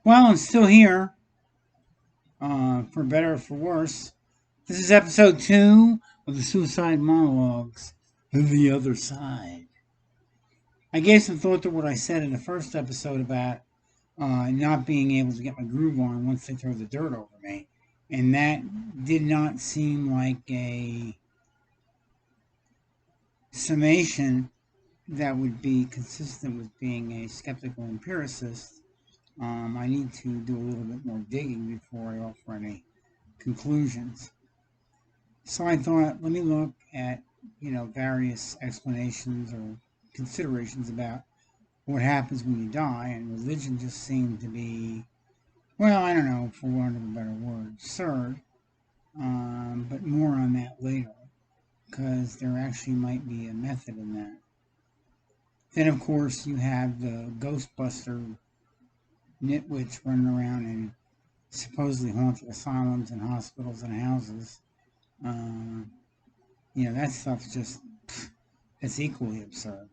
Well, I'm still here, for better or for worse. This is episode 2 of the Suicide Monologues. The other side. I gave some thought to what I said in the first episode about not being able to get my groove on once they throw the dirt over me. And that did not seem like a summation that would be consistent with being a skeptical empiricist. I need to do a little bit more digging before I offer any conclusions. So I thought, let me look at, various explanations or considerations about what happens when you die, and religion just seemed to be, well, I don't know, for want of a better word, absurd. But more on that later, because there actually might be a method in that. Then, of course, you have the Ghostbuster nitwits running around in supposedly haunted asylums and hospitals and houses. Um, that stuff's just, it's equally absurd.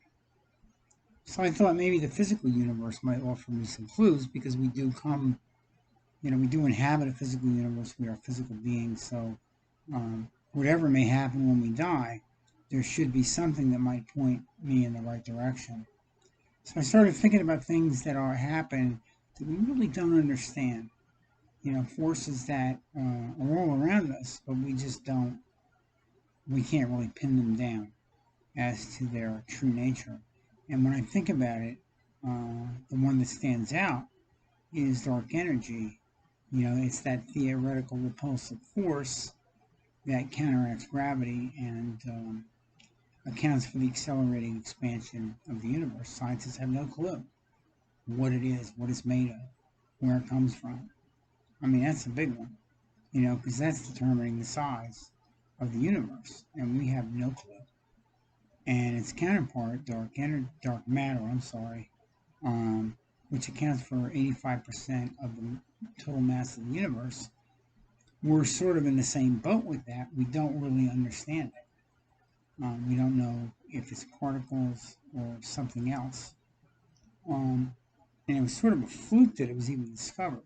So I thought maybe the physical universe might offer me some clues because we do inhabit a physical universe. We are physical beings. So whatever may happen when we die, there should be something that might point me in the right direction. So I started thinking about things that are happening that we really don't understand. Forces that are all around us, but we can't really pin them down as to their true nature. And when I think about it, the one that stands out is dark energy. It's that theoretical repulsive force that counteracts gravity and accounts for the accelerating expansion of the universe. Scientists have no clue what it is, what it's made of, where it comes from. I mean, that's a big one, because that's determining the size of the universe, and we have no clue. And its counterpart, dark matter, which accounts for 85% of the total mass of the universe, we're sort of in the same boat with that. We don't really understand it. We don't know if it's particles or something else. And it was sort of a fluke that it was even discovered.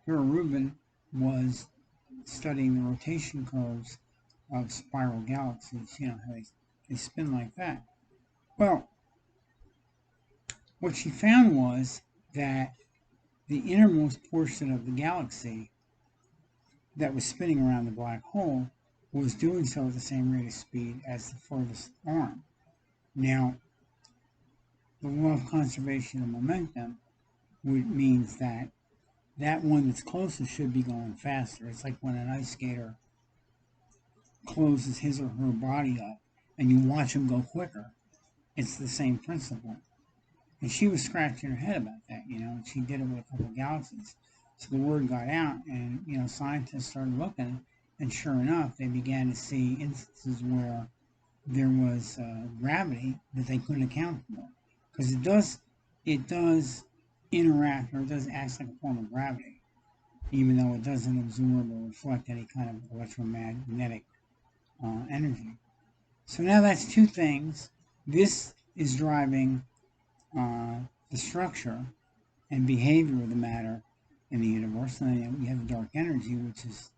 Vera Rubin was studying the rotation curves of spiral galaxies, how they spin like that. Well, what she found was that the innermost portion of the galaxy that was spinning around the black hole was doing so at the same rate of speed as the furthest arm. Now, the law of conservation of momentum means that one that's closest should be going faster. It's like when an ice skater closes his or her body up and you watch him go quicker. It's the same principle. And she was scratching her head about that, and she did it with a couple of galaxies. So the word got out, and, scientists started looking, and sure enough, they began to see instances where there was gravity that they couldn't account for. Because it does interact, or it does act like a form of gravity, even though it doesn't absorb or reflect any kind of electromagnetic energy. So now that's two things. This is driving uh, the structure and behavior of the matter in the universe. And then we have the dark energy, which is,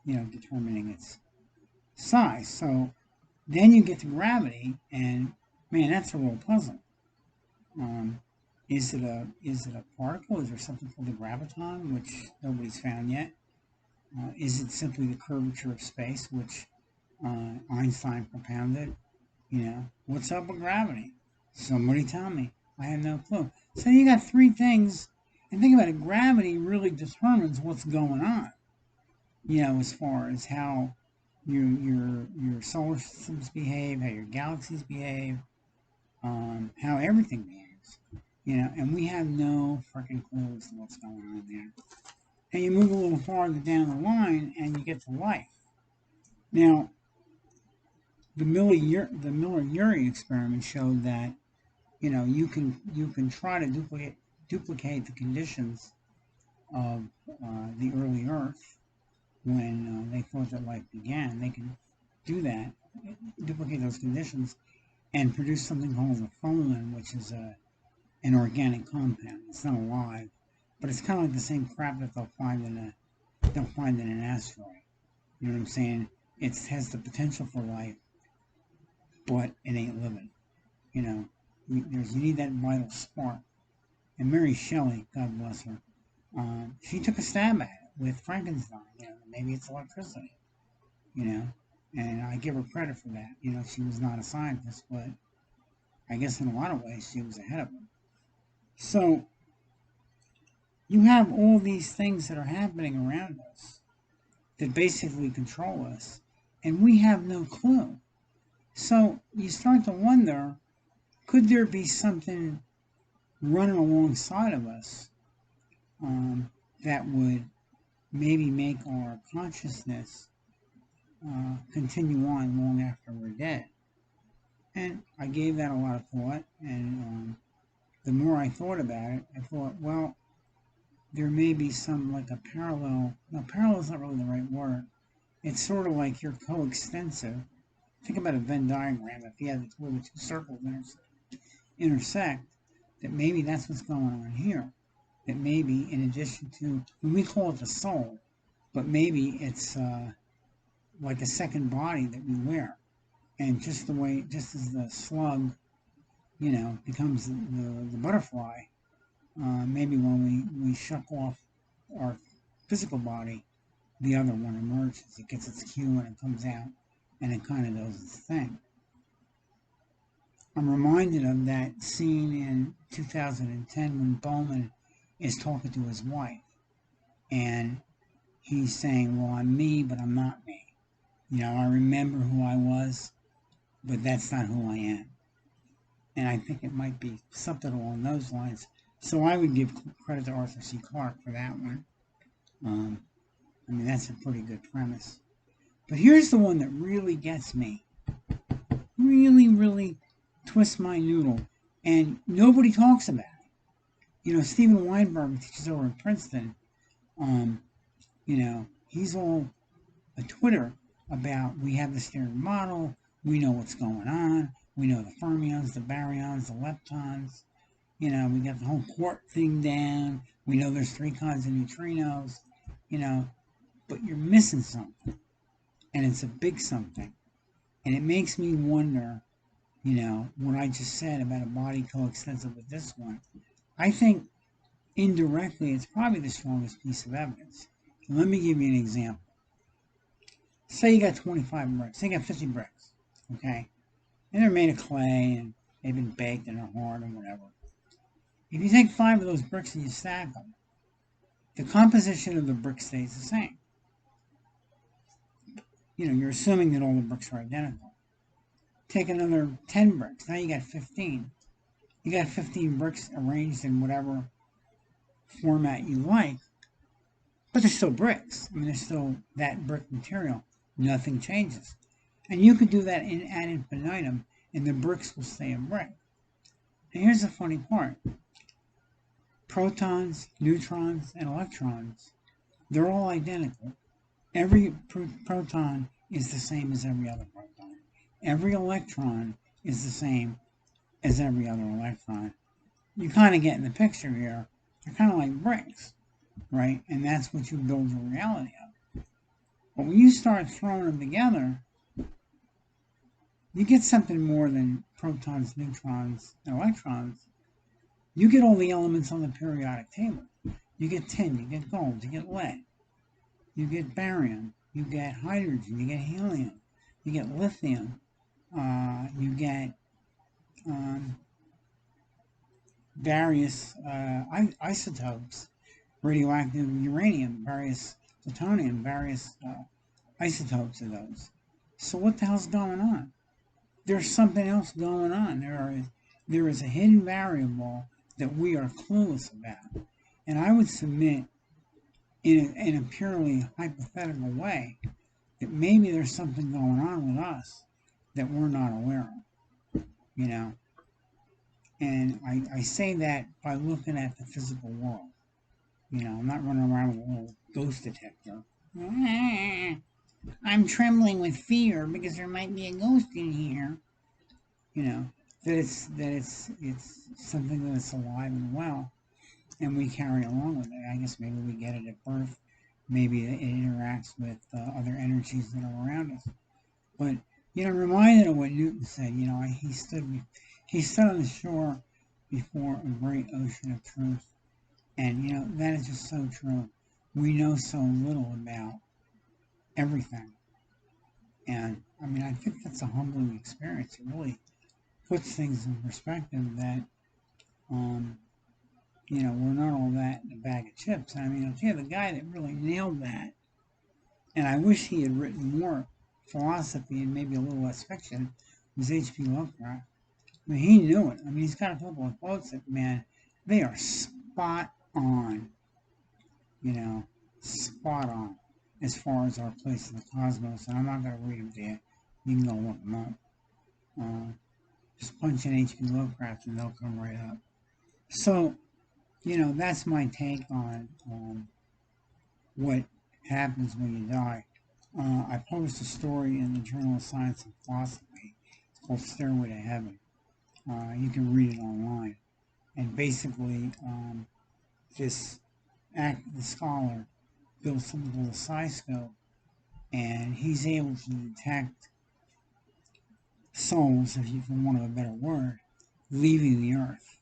determining its size. So then you get to gravity, and man, that's a real puzzle. Um, is it a particle? Is there something called the graviton, which nobody's found yet? Is it simply the curvature of space, which Einstein propounded? What's up with gravity? Somebody tell me. I have no clue. So you got three things, and think about it. Gravity really determines what's going on. As far as how your solar systems behave, how your galaxies behave, how everything behaves. And we have no freaking clue as to what's going on there. And you move a little farther down the line, and you get to life. Now, the Miller-Urey experiment showed that you can try to duplicate the conditions of the early Earth when they thought that life began. They can do that, duplicate those conditions, and produce something called a phonon, which is an organic compound. It's not alive, but it's kind of like the same crap that they'll find in an asteroid. You know what I'm saying? It has the potential for life, but it ain't living. You know, you need that vital spark. And Mary Shelley, God bless her, she took a stab at it with Frankenstein. You know, maybe it's electricity. You know, and I give her credit for that. You know, she was not a scientist, but I guess in a lot of ways she was ahead of them. So you have all these things that are happening around us that basically control us, and we have no clue. So you start to wonder, could there be something running alongside of us that would maybe make our consciousness continue on long after we're dead? And I gave that a lot of thought, and the more I thought about it, I thought, well, there may be some, like a parallel. No, parallel is not really the right word. It's sort of like you're coextensive. Think about a Venn diagram. If you have the two circles intersect, that maybe that's what's going on here. That maybe, in addition to, we call it the soul, but maybe it's like a second body that we wear. And just as the slug, you know, becomes the butterfly, maybe when we shuck off our physical body, the other one emerges. It gets its cue and it comes out, and it kind of does its thing. I'm reminded of that scene in 2010 when Bowman is talking to his wife, and he's saying, well, I'm me, but I'm not me. You know, I remember who I was, but that's not who I am. And I think it might be something along those lines. So I would give credit to Arthur C. Clarke for that one. I mean, that's a pretty good premise. But here's the one that really gets me. Really, really twists my noodle. And nobody talks about it. You know, Steven Weinberg teaches over at Princeton. You know, he's all a Twitter about we have the standard model, we know what's going on, we know the fermions, the baryons, the leptons, you know, we got the whole quark thing down, we know there's 3 kinds of neutrinos, you know, but you're missing something, and it's a big something, and it makes me wonder, you know, what I just said about a body coextensive with this one. I think indirectly it's probably the strongest piece of evidence. Let me give you an example. Say you got 25 bricks. Say you got 50 bricks, okay? And they're made of clay, and they've been baked, and they're hard, and whatever. If you take 5 of those bricks and you stack them, the composition of the brick stays the same. You know, you're assuming that all the bricks are identical. Take another 10 bricks. Now you got 15. You got 15 bricks arranged in whatever format you like, but they're still bricks. I mean, they're still that brick material. Nothing changes. And you could do that ad infinitum, and the bricks will stay a brick. And here's the funny part. Protons, neutrons, and electrons, they're all identical. Every proton is the same as every other proton. Every electron is the same as every other electron. You kind of get in the picture here. They're kind of like bricks, right? And that's what you build your reality of. But when you start throwing them together, you get something more than protons, neutrons, and electrons. You get all the elements on the periodic table. You get tin, you get gold, you get lead, you get barium, you get hydrogen, you get helium, you get lithium, you get various isotopes, radioactive uranium, various plutonium, various isotopes of those. So what the hell's going on? There's something else going on. There is a hidden variable that we are clueless about. And I would submit in a purely hypothetical way that maybe there's something going on with us that we're not aware of, you know. And I say that by looking at the physical world. You know, I'm not running around with a little ghost detector. I'm trembling with fear because there might be a ghost in here. You know, that it's something that's alive and well. and we carry along with it. I guess maybe we get it at birth. Maybe it interacts with other energies that are around us. But reminded of what Newton said. He stood on the shore before a great ocean of truth, and that is just so true. We know so little about everything, and I mean, I think that's a humbling experience. It really puts things in perspective that um, we're not all that in a bag of chips. I mean, I'll tell you, the guy that really nailed that, and I wish he had written more philosophy and maybe a little less fiction, was H.P. Lovecraft. I mean, he knew it. I mean, he's got a couple of quotes that, man, they are spot on, spot on as far as our place in the cosmos. And I'm not going to read them to you. You can go look them up. Just punch in H.P. Lovecraft and they'll come right up. So, that's my take on what happens when you die. I published a story in the Journal of Science and Philosophy. It's called Stairway to Heaven. You can read it online. And basically, the scholar built something called a psi-scope, and he's able to detect souls, if you can want a better word, leaving the earth.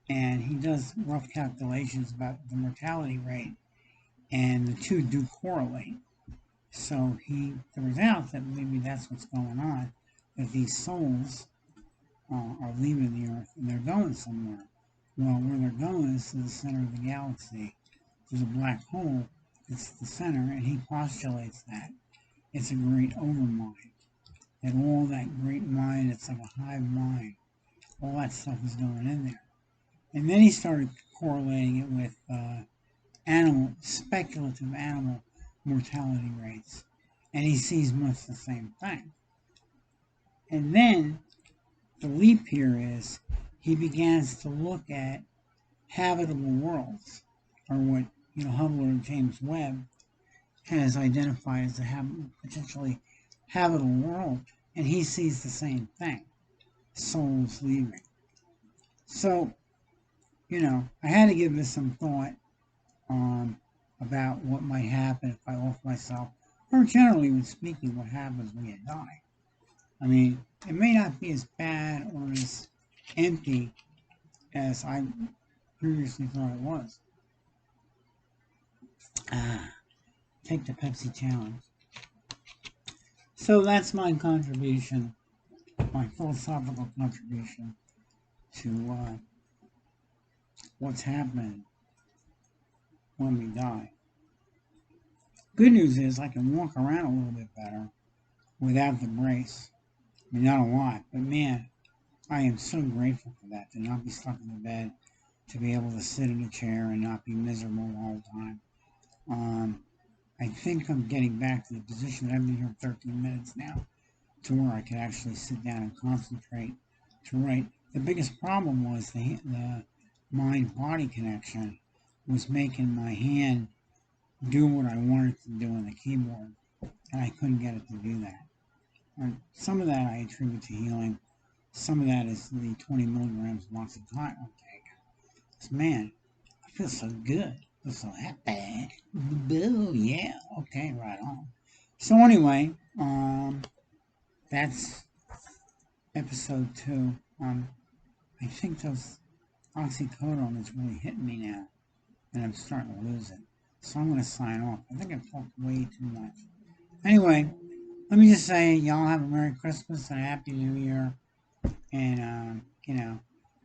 And he does rough calculations about the mortality rate, and the two do correlate. So he figures out that maybe that's what's going on, that these souls are leaving the earth and they're going somewhere. Well, where they're going is to the center of the galaxy. There's a black hole. It's the center, and he postulates that it's a great overmind. That all that great mind, it's like a hive mind. All that stuff is going in there. And then he started correlating it with speculative animal mortality rates. And he sees much the same thing. And then the leap here is he begins to look at habitable worlds, or what Hubble or James Webb has identified as a potentially habitable world, and he sees the same thing: souls leaving. So, I had to give this some thought about what might happen if I off myself, or generally when speaking, what happens when you die. I mean, it may not be as bad or as empty as I previously thought it was. Take the Pepsi challenge. So that's my contribution, my philosophical contribution to what's happening when we die. Good news is I can walk around a little bit better without the brace. I mean, not a lot, but man, I am so grateful for that, to not be stuck in the bed, to be able to sit in a chair and not be miserable all the time. I think I'm getting back to the position that I've been here 13 minutes now, to where I could actually sit down and concentrate to write. The biggest problem was the mind-body connection was making my hand do what I wanted to do on the keyboard, and I couldn't get it to do that. And some of that I attribute to healing. Some of that is the 20 milligrams of Oxycontin I take. So, man, I feel so good. I feel so happy. Boo, yeah. Okay, right on. So anyway, that's episode 2. I think those oxycodone is really hitting me now, and I'm starting to lose it. So I'm going to sign off. I think I've talked way too much. Anyway, let me just say, y'all have a Merry Christmas and a Happy New Year. And,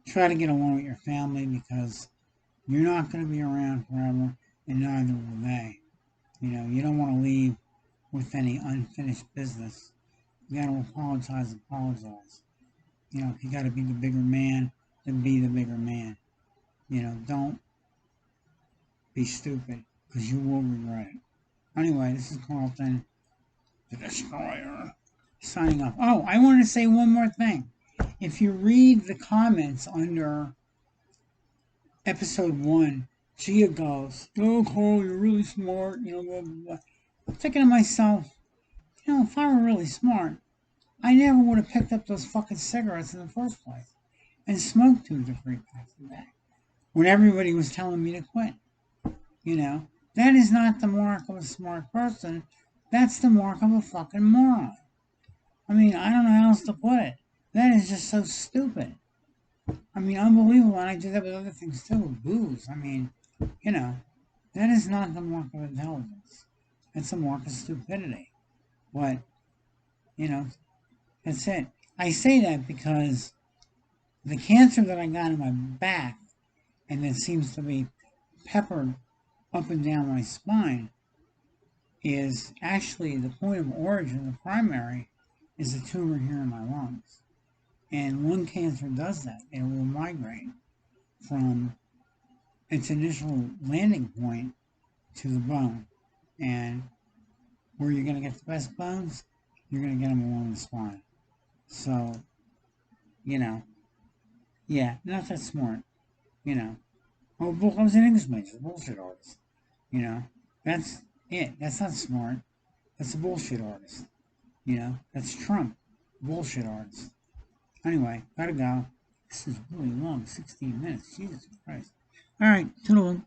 try to get along with your family, because you're not going to be around forever, and neither will they. You don't want to leave with any unfinished business. You got to apologize. If you got to be the bigger man, then be the bigger man. Don't be stupid, because you will regret it. Anyway, this is Carlton, the Destroyer, signing off. Oh, I want to say one more thing. If you read the comments under episode 1, Gia goes, "Oh, Carl, you're really smart," blah, blah, blah. I'm thinking to myself, if I were really smart, I never would have picked up those fucking cigarettes in the first place and smoked 2 to 3 packs a day. when everybody was telling me to quit. You know, that is not the mark of a smart person. That's the mark of a fucking moron. I mean, I don't know how else to put it. That is just so stupid. I mean, unbelievable. And I do that with other things too, with booze. I mean, you know, that is not the mark of intelligence. That's a mark of stupidity. But, you know, that's it. I say that because the cancer that I got in my back and that seems to be peppered up and down my spine is actually the point of origin, the primary, is a tumor here in my lungs. And lung cancer does that. It will migrate from its initial landing point to the bone. And where you're going to get the best bones, you're going to get them along the spine. So, you know, yeah, not that smart, you know. Oh, I was an English major, bullshit artist. You know, that's it. That's not smart. That's a bullshit artist. You know, that's Trump, bullshit artist. Anyway, gotta go. This is really long, 16 minutes. Jesus Christ. All right, toodaloo.